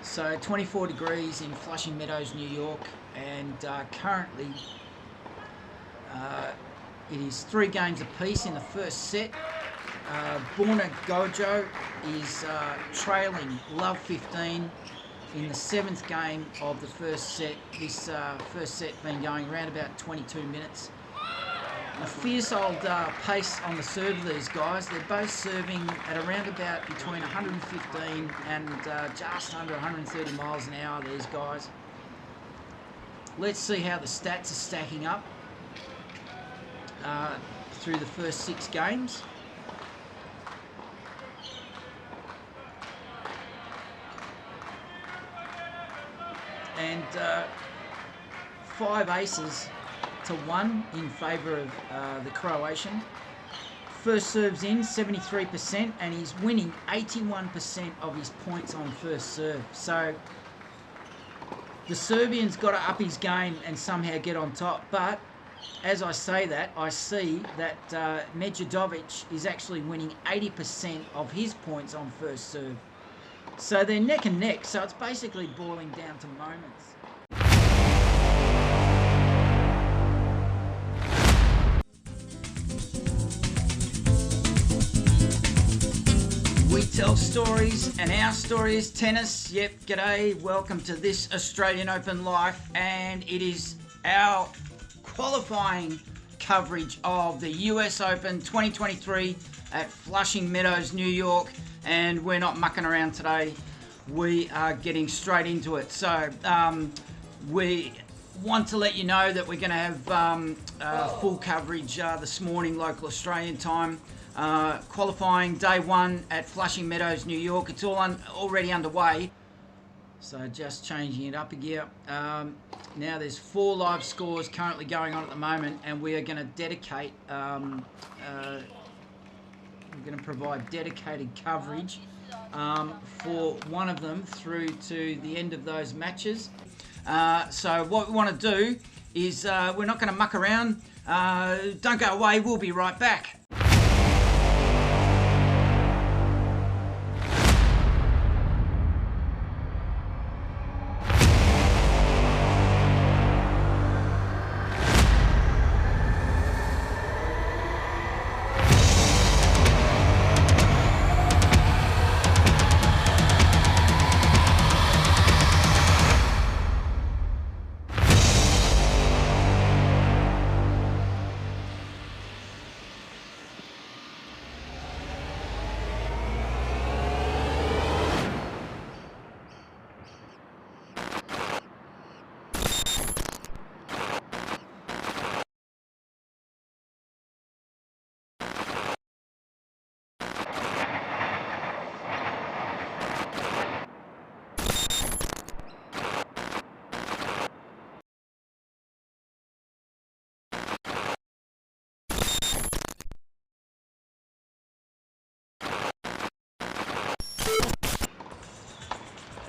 So 24 degrees in Flushing Meadows, New York, and currently it is 3 games apiece in the first set. Borna Gojo is trailing Love 15 in the 7th game of the first set. This first set been going around about 22 minutes. A fierce old pace on the serve of these guys. They're both serving at around about between 115 and just under 130 miles an hour, these guys. Let's see how the stats are stacking up through the first 6 games. And 5 aces to 1 in favour of the Croatian. First serves in 73%, and he's winning 81% of his points on first serve. So the Serbian's got to up his game and somehow get on top. But as I say that, I see that Medjedovic is actually winning 80% of his points on first serve. So they're neck and neck, so it's basically boiling down to moments. We tell stories, and our story is tennis. Yep, g'day, welcome to this Australian Open Life, and it is our qualifying coverage of the US Open 2023 at Flushing Meadows, New York. And we're not mucking around today, we are getting straight into it. So we want to let you know that we're going to have full coverage this morning, local Australian time. Qualifying day 1 at Flushing Meadows, New York. It's all already underway. So just changing it up again. Now there's 4 live scores currently going on at the moment, and we are going to dedicate we're going to provide dedicated coverage for one of them through to the end of those matches. So what we want to do is we're not going to muck around. Don't go away, we'll be right back.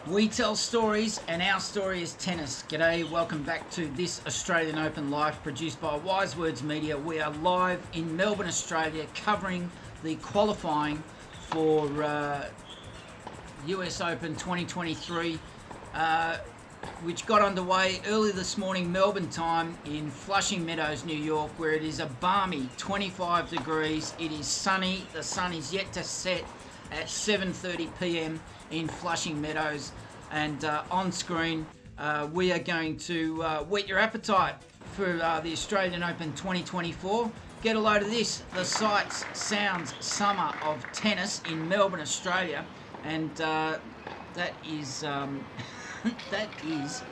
We tell stories, and our story is tennis. G'day, welcome back to this Australian Open Live, produced by Wise Words Media. We are live in Melbourne, Australia, covering the qualifying for US Open 2023, which got underway early this morning, Melbourne time, in Flushing Meadows, New York, where it is a balmy 25 degrees. It is sunny. The sun is yet to set at 7:30 p.m. in Flushing Meadows, and on screen we are going to whet your appetite for the Australian Open 2024. Get a load of this: the sights, sounds, summer of tennis in Melbourne, Australia, and that is that is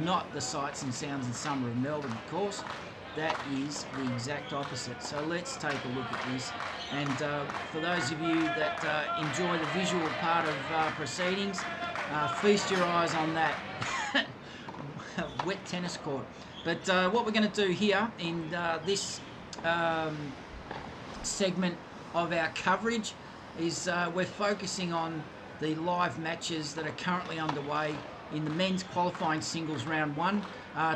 not the sights and sounds and summer of Melbourne, of course. That is the exact opposite. So let's take a look at this. And for those of you that enjoy the visual part of proceedings, feast your eyes on that wet tennis court. But what we're going to do here in this segment of our coverage is we're focusing on the live matches that are currently underway in the men's qualifying singles round 1.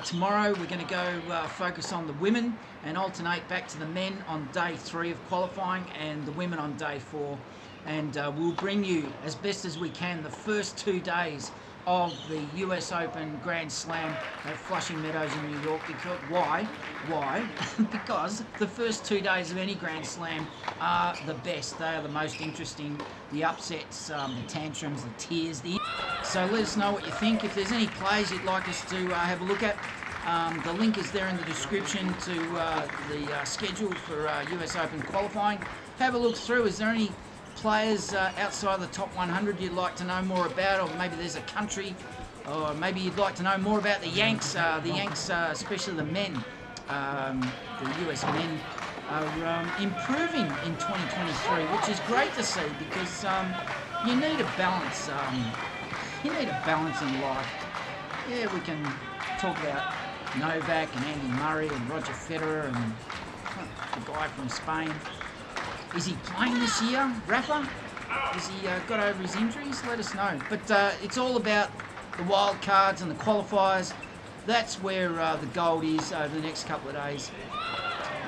Tomorrow we're going to go focus on the women and alternate back to the men on day 3 of qualifying and the women on day 4. And we'll bring you, as best as we can, the first 2 days of the US Open Grand Slam at Flushing Meadows in New York. Because why? Because the first 2 days of any Grand Slam are the best. They are the most interesting. The upsets, the tantrums, the tears. So let us know what you think. If there's any plays you'd like us to have a look at, the link is there in the description to the schedule for US Open qualifying. Have a look through. Is there any players outside the top 100 you'd like to know more about, or maybe there's a country, or maybe you'd like to know more about the Yanks, especially the men. The US men are improving in 2023, which is great to see, because you need a balance. You need a balance in life. Yeah, we can talk about Novak and Andy Murray and Roger Federer and the guy from Spain. Is he playing this year, Rafa? Has he got over his injuries? Let us know. But it's all about the wild cards and the qualifiers. That's where the gold is over the next couple of days.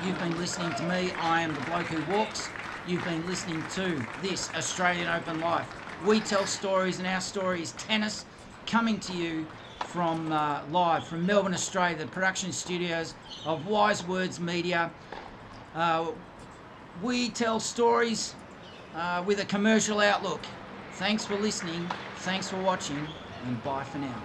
You've been listening to me. I am the bloke who walks. You've been listening to this Australian Open Life. We tell stories, and our story is tennis, coming to you from live from Melbourne, Australia, the production studios of Wise Words Media. We tell stories with a commercial outlook. Thanks for listening, thanks for watching, and bye for now.